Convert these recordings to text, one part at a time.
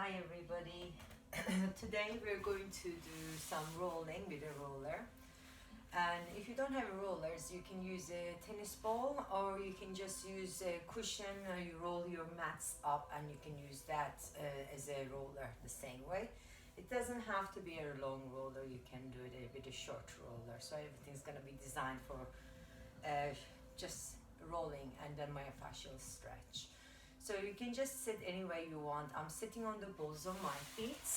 Hi everybody. Today we're going to do some rolling with a roller. And if you don't have rollers, you can use a tennis ball or you can just use a cushion. You roll your mats up and you can use that as a roller the same way. It doesn't have to be a long roller, you can do it with a short roller. So everything's going to be designed for just rolling and then myofacial stretch. So you can just sit any way you want. I'm sitting on the balls of my feet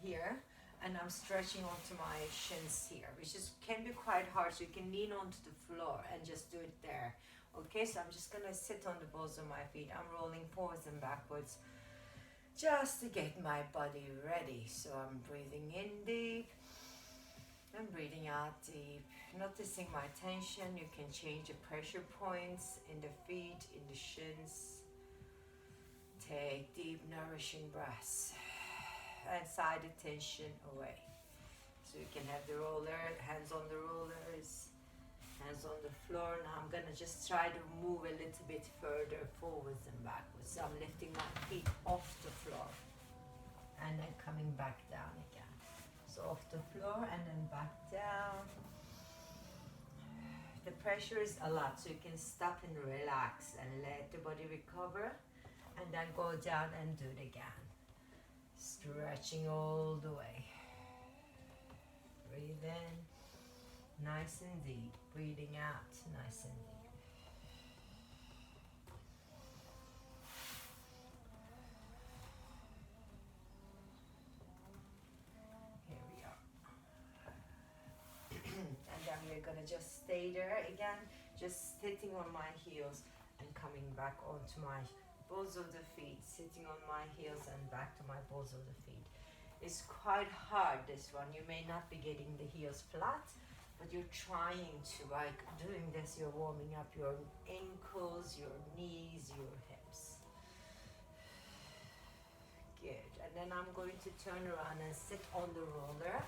here and I'm stretching onto my shins here, which can be quite hard, so you can lean onto the floor and just do it there. Okay, so I'm just gonna sit on the balls of my feet. I'm rolling forwards and backwards just to get my body ready. So I'm breathing in deep and breathing out deep, noticing my tension. You can change the pressure points in the feet, in the shins. Take deep, nourishing breaths and side the tension away. So you can have the roller, hands on the rollers, hands on the floor. Now I'm gonna just try to move a little bit further forwards and backwards. So I'm lifting my feet off the floor and then coming back down again. So off the floor and then back down. The pressure is a lot, so you can stop and relax and let the body recover. And then go down and do it again. Stretching all the way. Breathe in, nice and deep. Breathing out, nice and deep. Here we are. And then we're gonna just stay there again, just sitting on my heels and coming back onto my balls of the feet, sitting on my heels and back to my balls of the feet. It's quite hard, this one. You may not be getting the heels flat, but you're trying to, like doing this, you're warming up your ankles, your knees, your hips. Good. And then I'm going to turn around and sit on the roller.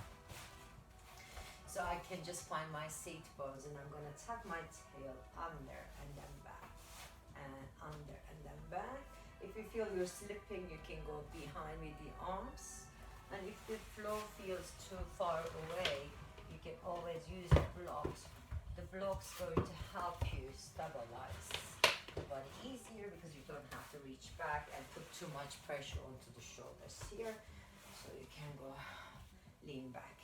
So I can just find my seat pose, and I'm going to tuck my tail under and then back. And under and then back. If you feel you're slipping, you can go behind with the arms. And if the floor feels too far away, you can always use the blocks. The blocks going to help you stabilize the body easier because you don't have to reach back and put too much pressure onto the shoulders here. So you can go lean back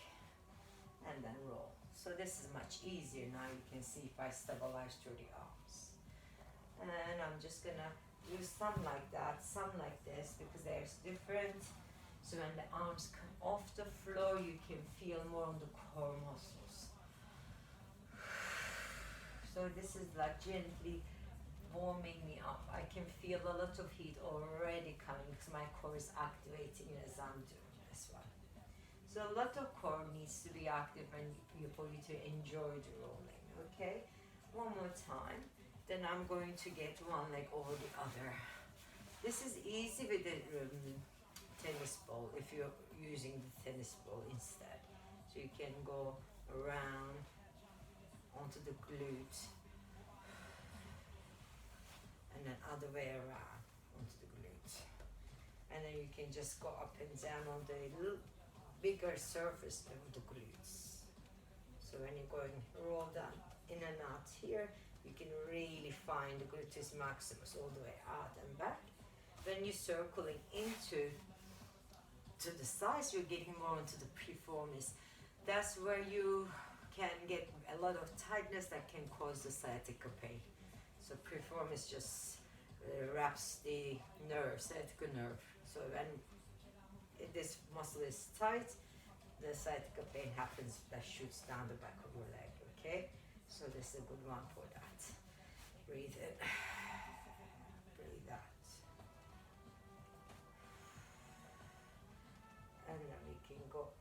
and then roll. So this is much easier now. You can see if I stabilize through the arms. And I'm just gonna use some like that, some like this, because there's different. So when the arms come off the floor, you can feel more on the core muscles. So this is like gently warming me up. I can feel a lot of heat already coming because my core is activating as I'm doing this one. So a lot of core needs to be active for you to enjoy the rolling, okay? One more time. Then I'm going to get one leg over the other. This is easy with the tennis ball if you're using the tennis ball instead. So you can go around onto the glute and then other way around onto the glute. And then you can just go up and down on the bigger surface of the glutes. So when you're going roll down in and out here, you can really find the gluteus maximus all the way out and back. When you're circling to the sides, you're getting more into the piriformis. That's where you can get a lot of tightness that can cause the sciatica pain. So piriformis just wraps the nerve, sciatica nerve. So when this muscle is tight, the sciatica pain happens, that shoots down the back of your leg, okay? So this is a good one for that. Breathe in, breathe out. And then we can go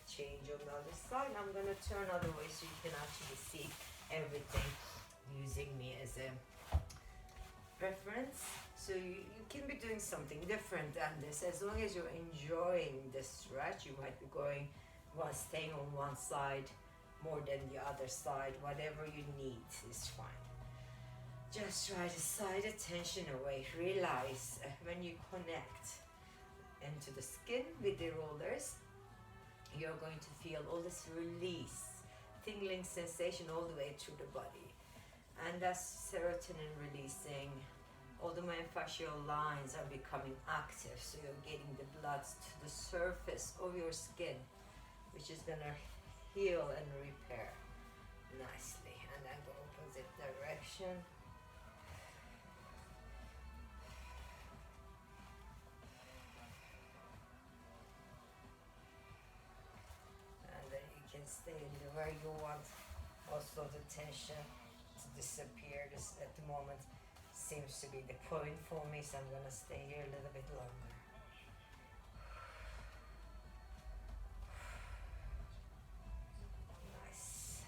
change on the other side. I'm gonna turn other way so you can actually see everything using me as a reference. So you can be doing something different than this. As long as you're enjoying the stretch, you might be going while staying on one side more than the other side. Whatever you need is fine. Just try to side the tension away. Realize when you connect into the skin with the rollers, you're going to feel all this release, tingling sensation all the way through the body. And that's serotonin releasing. All the myofacial lines are becoming active, so you're getting the blood to the surface of your skin, which is gonna heal and repair nicely. And then go opposite direction. And then you can stay in the where you want most of the tension to disappear. This at the moment seems to be the point for me, so I'm gonna stay here a little bit longer. Nice.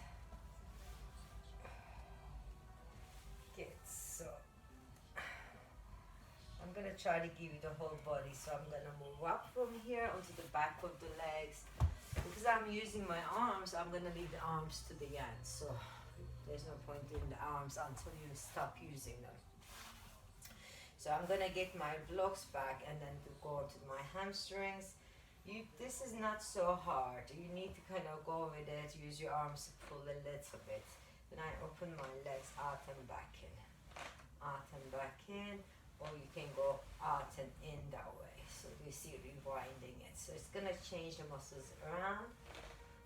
Good. So I'm gonna try to give you the whole body. So I'm gonna move up from here onto the back of the legs. Because I'm using my arms, I'm gonna leave the arms to the end. So there's no point in the arms until you stop using them. So I'm gonna get my blocks back and then to go to my hamstrings. This is not so hard. You need to kind of go with it. Use your arms to pull a little bit. Then I open my legs out and back in. Out and back in. Or you can go out and in that way. So you see rewinding it. So it's gonna change the muscles around.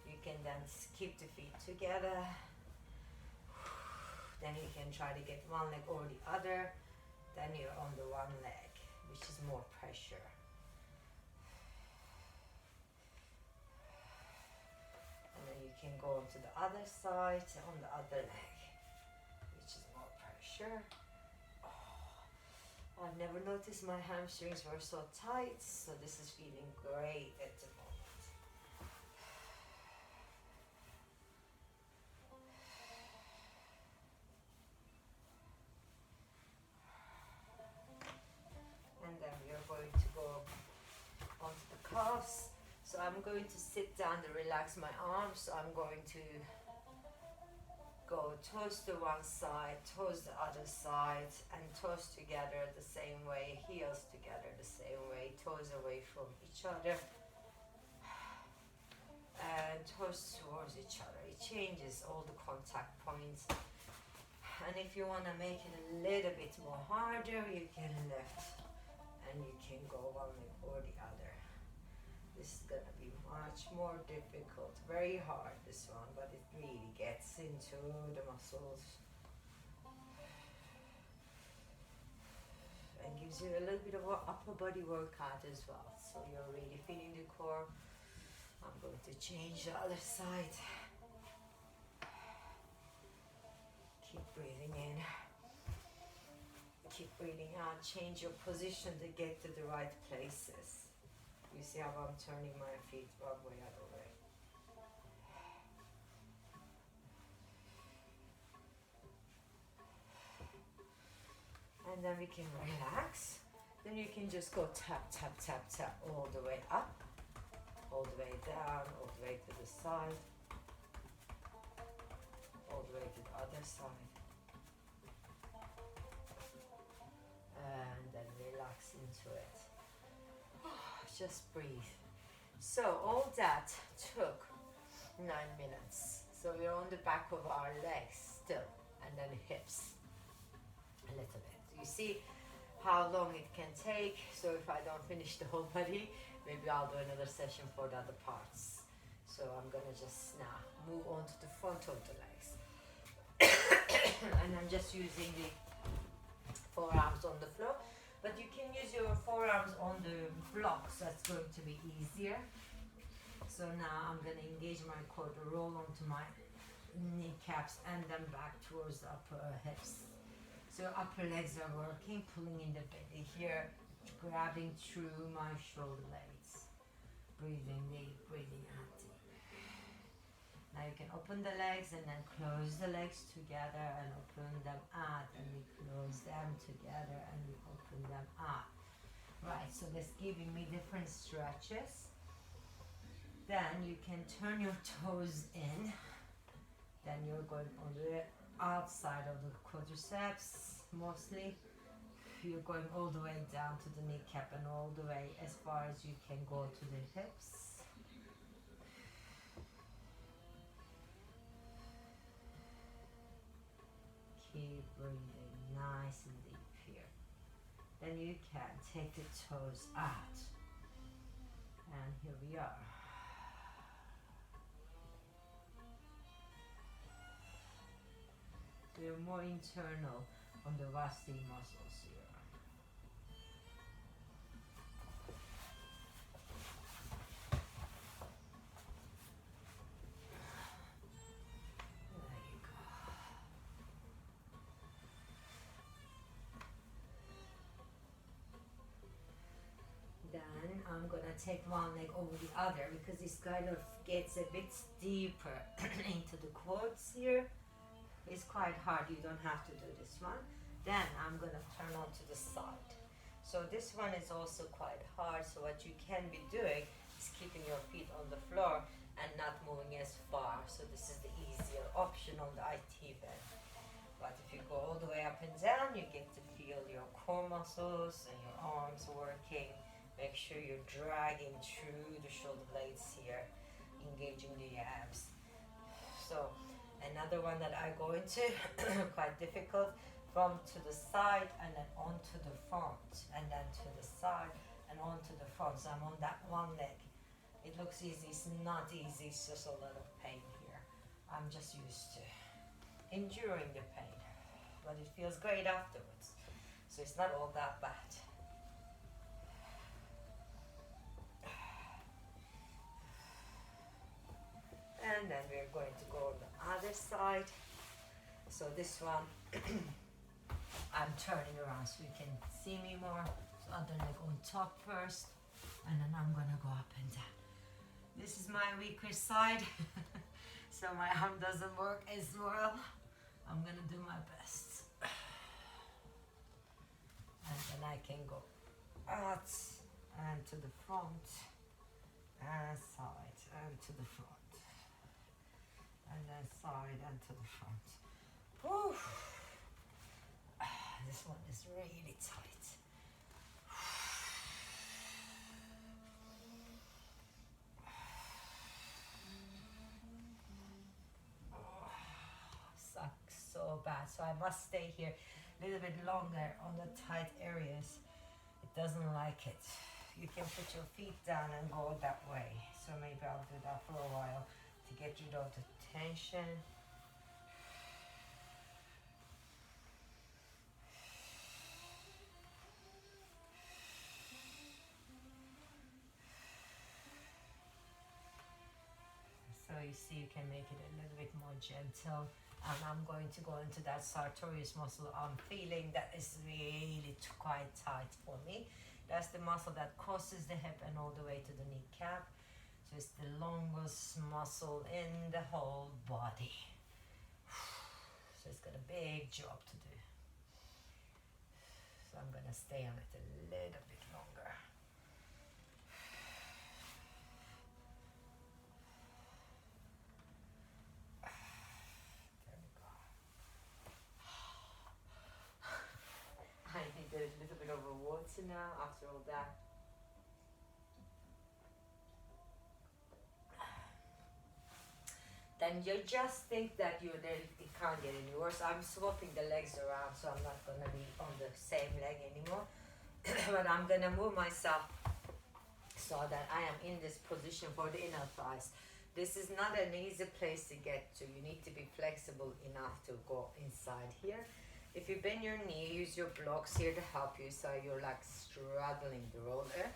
You can then keep the feet together. Then you can try to get one leg over the other. Then you're on the one leg, which is more pressure. And then you can go on to the other side, on the other leg, which is more pressure. Oh, I've never noticed my hamstrings were so tight, so this is feeling great at the moment. And then we are going to go onto the calves. So I'm going to sit down to relax my arms. So I'm going to go toes to one side, toes the other side, and toes together the same way, heels together the same way, toes away from each other, and toes towards each other. It changes all the contact points. And if you want to make it a little bit more harder, you can lift and you can go one leg or the other. This is gonna be much more difficult, very hard this one, but it really gets into the muscles and gives you a little bit of an upper body workout as well. So you're really feeling the core. I'm going to change the other side. Keep breathing in. Keep breathing out. Change your position to get to the right places. You see how I'm turning my feet one way, other way. And then we can relax. Then you can just go tap, tap, tap, tap all the way up, all the way down, all the way to the side, all the way to the other side. And then relax into it. Just breathe. So all that took 9 minutes. So we're on the back of our legs still, and then hips a little bit. You see how long it can take. So if I don't finish the whole body, maybe I'll do another session for the other parts. So I'm gonna just now move on to the front of the legs. And I'm just using the forearms on the floor. But you can use your forearms on the blocks. That's going to be easier. So now I'm going to engage my core to roll onto my kneecaps and then back towards the upper hips. So upper legs are working, pulling in the belly here, grabbing through my shoulder blades. Breathing deep, breathing out deep. Now you can open the legs and then close the legs together and open them out, and we close them together and we open them out. Right, so that's giving me different stretches. Then you can turn your toes in. Then you're going on the outside of the quadriceps mostly. you're going all the way down to the kneecap and all the way as far as you can go to the hips. Keep breathing nice and deep here. Then you can take the toes out. And here we are. So you're more internal on the vasty muscles here. Then I'm gonna take one leg over the other because this kind of gets a bit deeper into the quads here. It's quite hard, you don't have to do this one. Then I'm gonna turn on to the side. So this one is also quite hard, so what you can be doing is keeping your feet on the floor and not moving as far. So this is the easier option on the IT bed. But if you go all the way up and down, you get to feel your core muscles and your arms working. Make sure you're dragging through the shoulder blades here, engaging the abs. So another one that I go into, quite difficult, from to the side and then onto the front, and then to the side and onto the front. So I'm on that one leg. It looks easy, it's not easy, it's just a lot of pain here. I'm just used to enduring the pain, but it feels great afterwards. So it's not all that bad. And then we're going to go on the other side. So this one, I'm turning around so you can see me more. So other leg on top first, and then I'm gonna go up and down. This is my weaker side, so my arm doesn't work as well. I'm gonna do my best. And then I can go out and to the front, and side, and to the front. And then side and to the front. Whew. This one is really tight. Sucks so bad. So I must stay here a little bit longer on the tight areas. It doesn't like it. You can put your feet down and go that way. So maybe I'll do that for a while to get rid of the tension. So you see, you can make it a little bit more gentle. And I'm going to go into that sartorius muscle. I'm feeling that is really quite tight for me. That's the muscle that crosses the hip and all the way to the kneecap. So it's the longest muscle in the whole body. So it's got a big job to do. So I'm gonna stay on it a little bit longer. There we go. I need a little bit of a water now after all that. Then you just think that it can't get any worse. I'm swapping the legs around, so I'm not gonna be on the same leg anymore. But I'm gonna move myself so that I am in this position for the inner thighs. This is not an easy place to get to. You need to be flexible enough to go inside here. If you bend your knee, use your blocks here to help you, so you're like straddling the roller.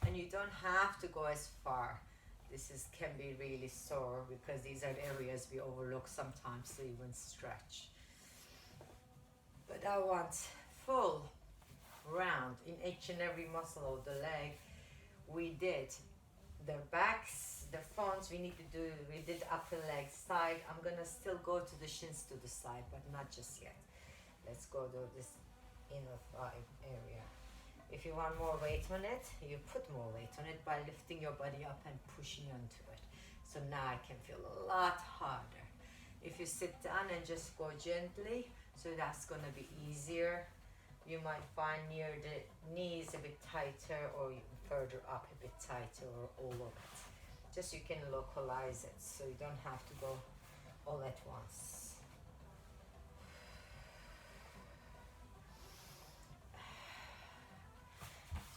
And you don't have to go as far. This can be really sore because these are the areas we overlook sometimes to even stretch. But I want full round in each and every muscle of the leg. We did the backs, the fronts, we did upper leg side. I'm gonna still go to the shins to the side, but not just yet. Let's go to this inner thigh area. If you want more weight on it, you put more weight on it by lifting your body up and pushing onto it. So now I can feel a lot harder. If you sit down and just go gently, so that's gonna be easier You might find near the knees a bit tighter, or further up a bit tighter, or all of it. Just you can localize it, so you don't have to go all at once.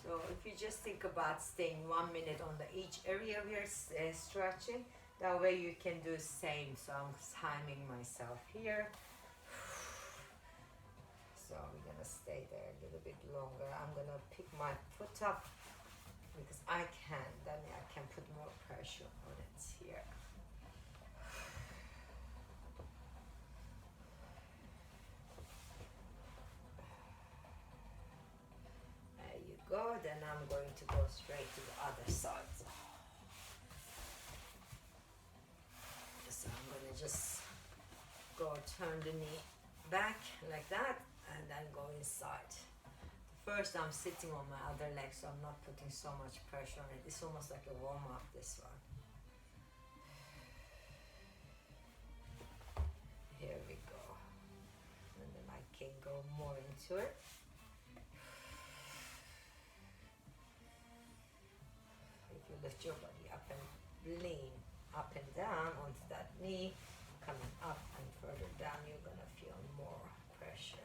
So if you just think about staying 1 minute on each area we are stretching, that way you can do the same. So I'm timing myself here. So we're gonna stay there a little bit longer. I'm gonna pick my foot up because I can, then I can put more pressure on it here. There you go, then I'm going to go straight to the other side. So I'm gonna just go turn the knee back like that and then go inside. First I'm sitting on my other leg, so I'm not putting so much pressure on it. It's almost like a warm-up, this one. Here we go. And then I can go more into it. If you lift your body up and lean up and down onto that knee, coming up and further down, you're gonna feel more pressure.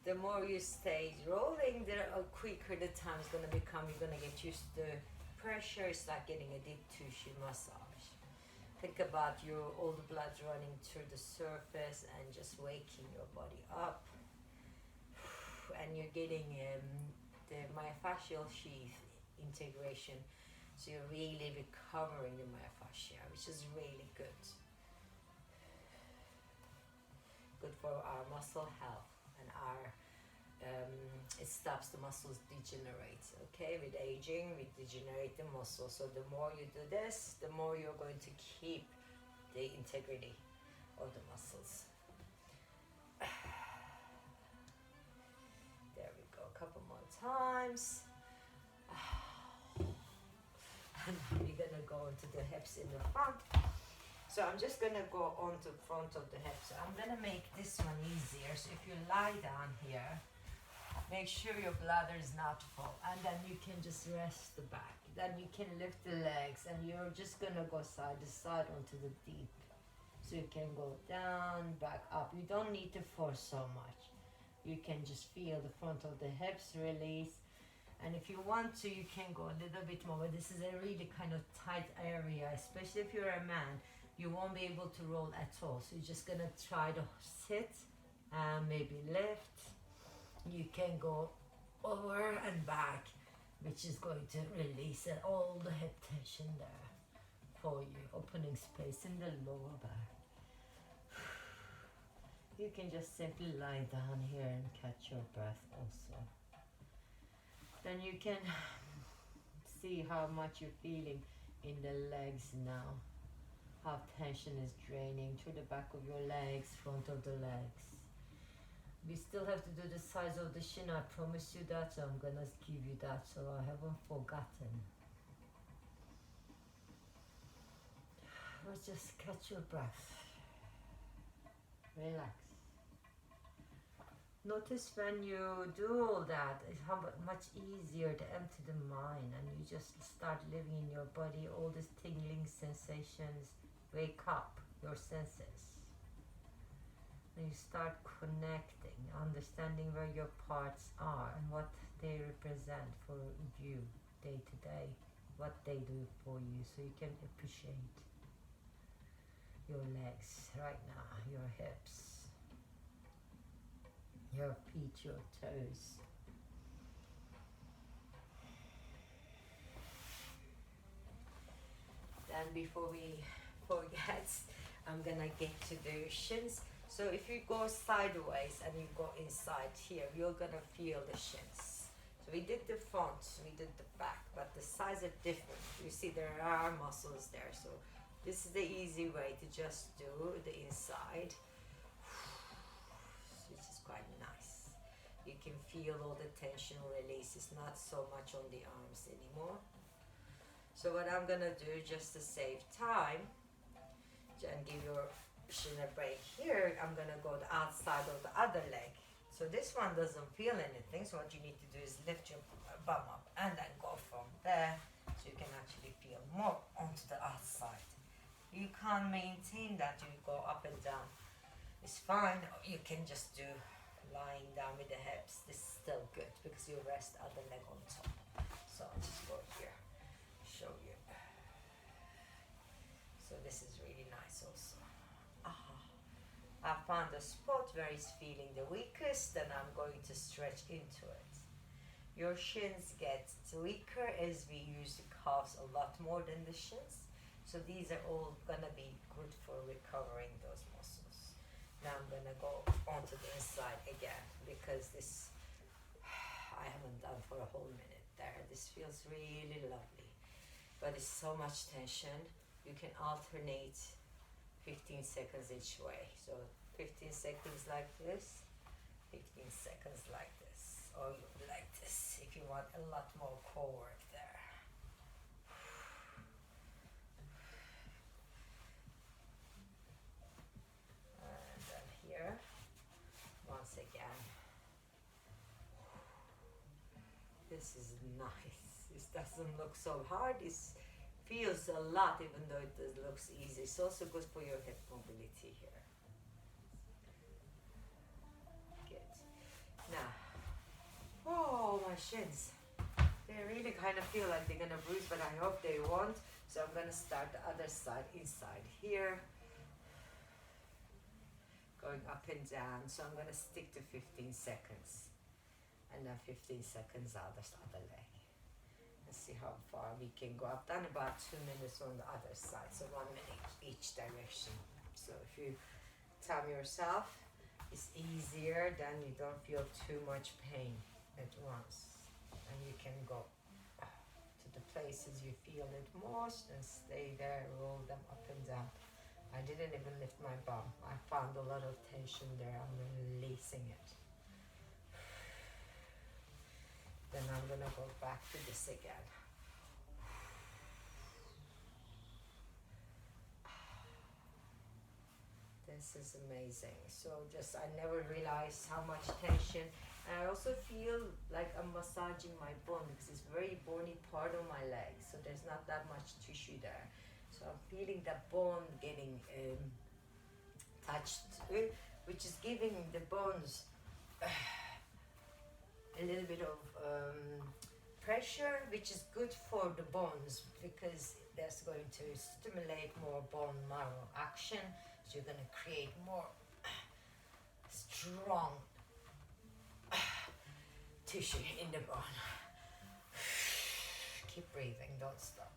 The more you stay rolling, the quicker the time is going to become. You're going to get used to the pressure. It's like getting a deep tissue massage. Think about all the blood running through the surface and just waking your body up. And you're getting the myofacial sheath integration. So you're really recovering the myofascia, which is really good. Good for our muscle health. And it stops the muscles degenerate. Okay, with aging we degenerate the muscle, so the more you do this, the more you're going to keep the integrity of the muscles. There we go, a couple more times. And we're gonna go into the hips in the front. So I'm just gonna go on to front of the hip. So I'm gonna make this one easier. So if you lie down here, make sure your bladder is not full, and then you can just rest the back. Then you can lift the legs, and you're just gonna go side to side onto the deep. So you can go down, back up. You don't need to force so much. You can just feel the front of the hips release. And if you want to, you can go a little bit more. But this is a really kind of tight area, especially if you're a man. You won't be able to roll at all. So you're just gonna try to sit and maybe lift. You can go over and back, which is going to release all the hip tension there for you, opening space in the lower back. You can just simply lie down here and catch your breath also. Then you can see how much you're feeling in the legs now. How tension is draining through the back of your legs, front of the legs. We still have to do the size of the shin, I promise you that, so I'm gonna give you that so I haven't forgotten. But just catch your breath. Relax. Notice when you do all that, it's how much easier to empty the mind, and you just start living in your body, all these tingling sensations. Wake up your senses. And you start connecting, understanding where your parts are and what they represent for you day to day, what they do for you, so you can appreciate your legs right now, your hips, your feet, your toes. Then before we forget, I'm gonna get to the shins. So if you go sideways and you go inside here, you're gonna feel the shins. So we did the front, we did the back, but the sides are different. You see there are muscles there. So this is the easy way to just do the inside, which is quite nice. You can feel all the tension release. It's not so much on the arms anymore. So what I'm gonna do, just to save time and give your shin a break here, I'm gonna go the outside of the other leg. So this one doesn't feel anything, so what you need to do is lift your bum up and then go from there, so you can actually feel more onto the outside. You can't maintain that, you go up and down. It's fine, you can just do lying down with the hips. This is still good because you rest other leg on top. So I'll just go here, show you. So this is really nice also. I found a spot where it's feeling the weakest, and I'm going to stretch into it. Your shins get weaker as we use the calves a lot more than the shins. So these are all gonna be good for recovering those muscles. Now I'm gonna go onto the inside again because this I haven't done for a whole minute there. This feels really lovely, but it's so much tension. You can alternate 15 seconds each way. So 15 seconds like this, 15 seconds like this, or like this if you want a lot more core work there. And then here, once again. This is nice. This doesn't look so hard. It feels a lot even though it looks easy. It's also good for your hip mobility here. Good. Now, oh, my shins. They really kind of feel like they're gonna bruise, but I hope they won't. So I'm gonna start the other side, inside here. Going up and down. So I'm gonna stick to 15 seconds. And then 15 seconds out the other leg. Let's see how far we can go. I've done about 2 minutes on the other side, so 1 minute each direction. So if you time yourself, it's easier, then you don't feel too much pain at once. And you can go to the places you feel it most and stay there, roll them up and down. I didn't even lift my bum. I found a lot of tension there. I'm releasing it. Then I'm gonna go back to this again. This is amazing. So just, I never realized how much tension. And I also feel like I'm massaging my bone because it's very bony part of my leg. So there's not that much tissue there. So I'm feeling the bone getting touched, which is giving the bones a little bit of pressure, which is good for the bones because that's going to stimulate more bone marrow action. So you're going to create more strong tissue in the bone. Keep breathing, don't stop.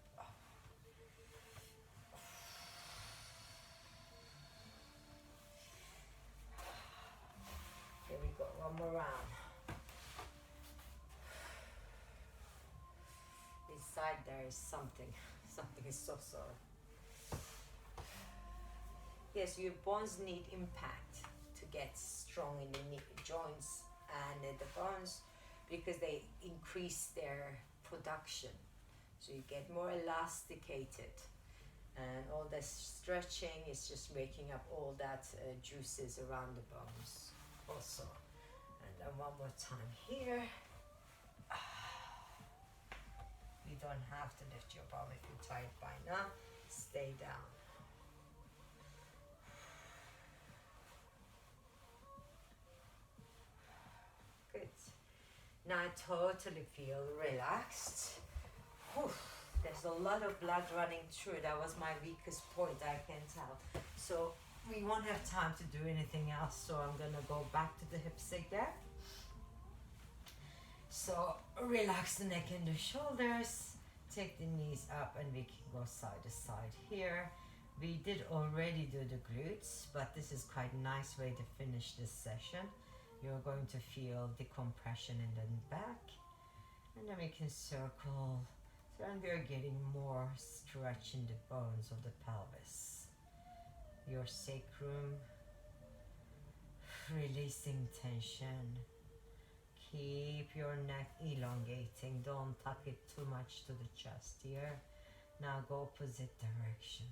Here we go, one more round. Inside there is something is so sore. Yes, your bones need impact to get strong in the knee joints and the bones because they increase their production. So you get more elasticated, and all the stretching is just making up all that juices around the bones also. And then one more time here. You don't have to lift your bum if you're tired by now. Stay down. Good. Now I totally feel relaxed. Whew. There's a lot of blood running through. That was my weakest point, I can tell. So we won't have time to do anything else. So I'm gonna go back to the hips again. So relax the neck and the shoulders, take the knees up, and we can go side to side here. We did already do the glutes, but this is quite a nice way to finish this session. You're going to feel decompression in the back, and then we can circle, and we're getting more stretch in the bones of the pelvis. Your sacrum, releasing tension. Keep your neck elongating, don't tuck it too much to the chest here. Now go opposite direction.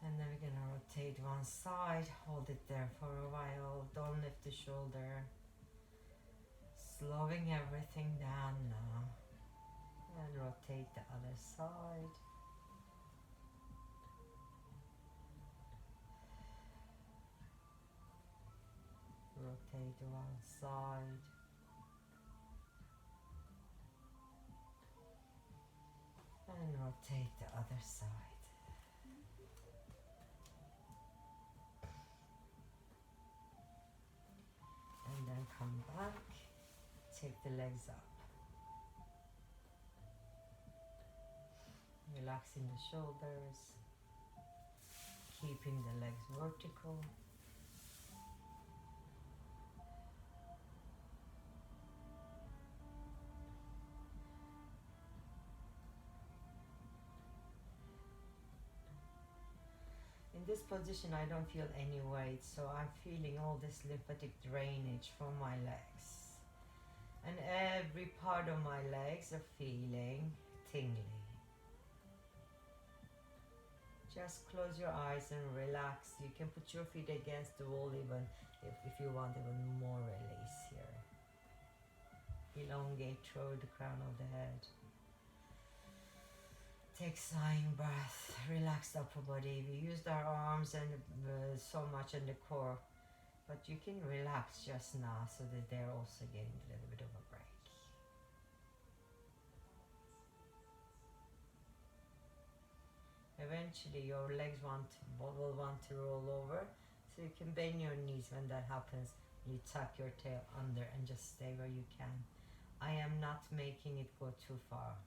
And then we're gonna rotate one side, hold it there for a while, don't lift the shoulder. Slowing everything down now. And rotate the other side. Rotate one side. And rotate the other side. And then come back, take the legs up. Relaxing the shoulders, keeping the legs vertical. In this position I don't feel any weight, so I'm feeling all this lymphatic drainage from my legs. And every part of my legs are feeling tingly. Just close your eyes and relax. You can put your feet against the wall even if you want even more release here. Elongate through the crown of the head. Take sighing breath, relax the upper body. We used our arms and so much in the core, but you can relax just now so that they're also getting a little bit of a break. Eventually your legs will want to roll over, so you can bend your knees when that happens. You tuck your tail under and just stay where you can. I am not making it go too far.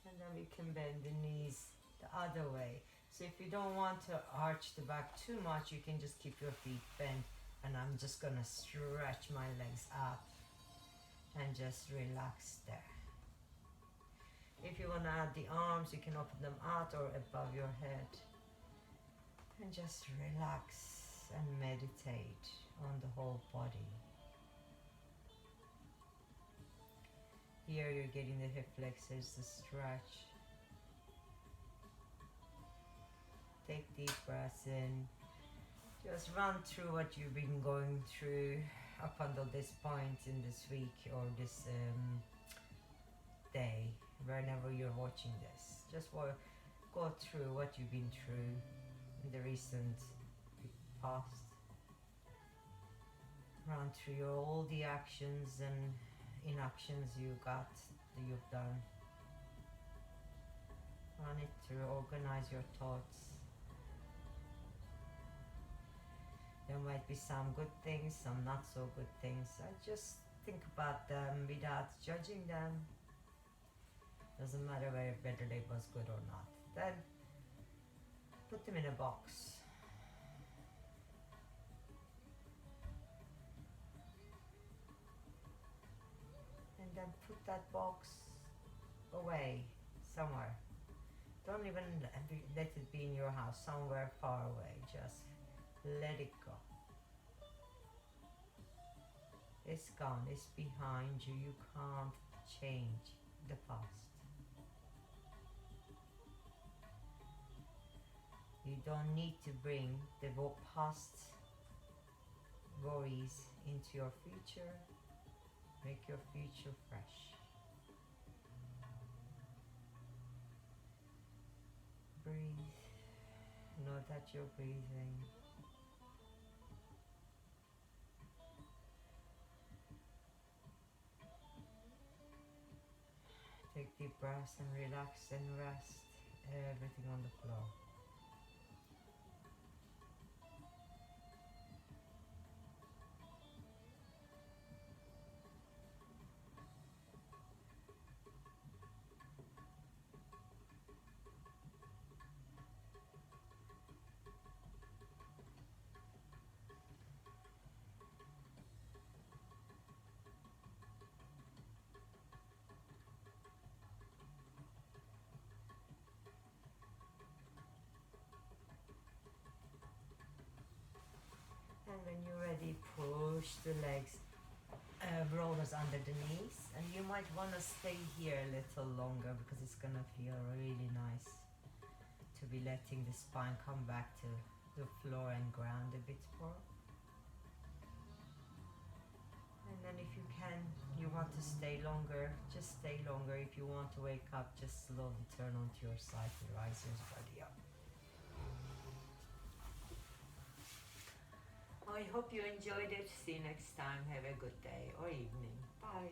And then we can bend the knees the other way. So if you don't want to arch the back too much, you can just keep your feet bent. And I'm just gonna stretch my legs up and just relax there. If you wanna add the arms, you can open them out or above your head. And just relax and meditate on the whole body. Here you're getting the hip flexors to stretch. Take deep breaths in. Just run through what you've been going through up until this point in this week or this day, whenever you're watching this. Just go through what you've been through in the recent past. Run through all the actions and inactions you've done. Run it through, organize your thoughts. There might be some good things, some not so good things. I just think about them without judging them. Doesn't matter whether they was good or not. Then put them in a box. And then put that box away somewhere. Don't even let it be in your house, somewhere far away. Just let it go. It's gone, it's behind you. You can't change the past. You don't need to bring the past worries into your future. Make your future fresh. Know that you're breathing. Take deep breaths and relax and rest everything on the floor. And when you're ready, push the legs, rollers under the knees, and you might want to stay here a little longer because it's gonna feel really nice to be letting the spine come back to the floor and ground a bit more. And then if you can, you want to stay longer, just stay longer. If you want to wake up, just slowly turn onto your side and rise your body up. I hope you enjoyed it. See you next time. Have a good day or evening. Bye.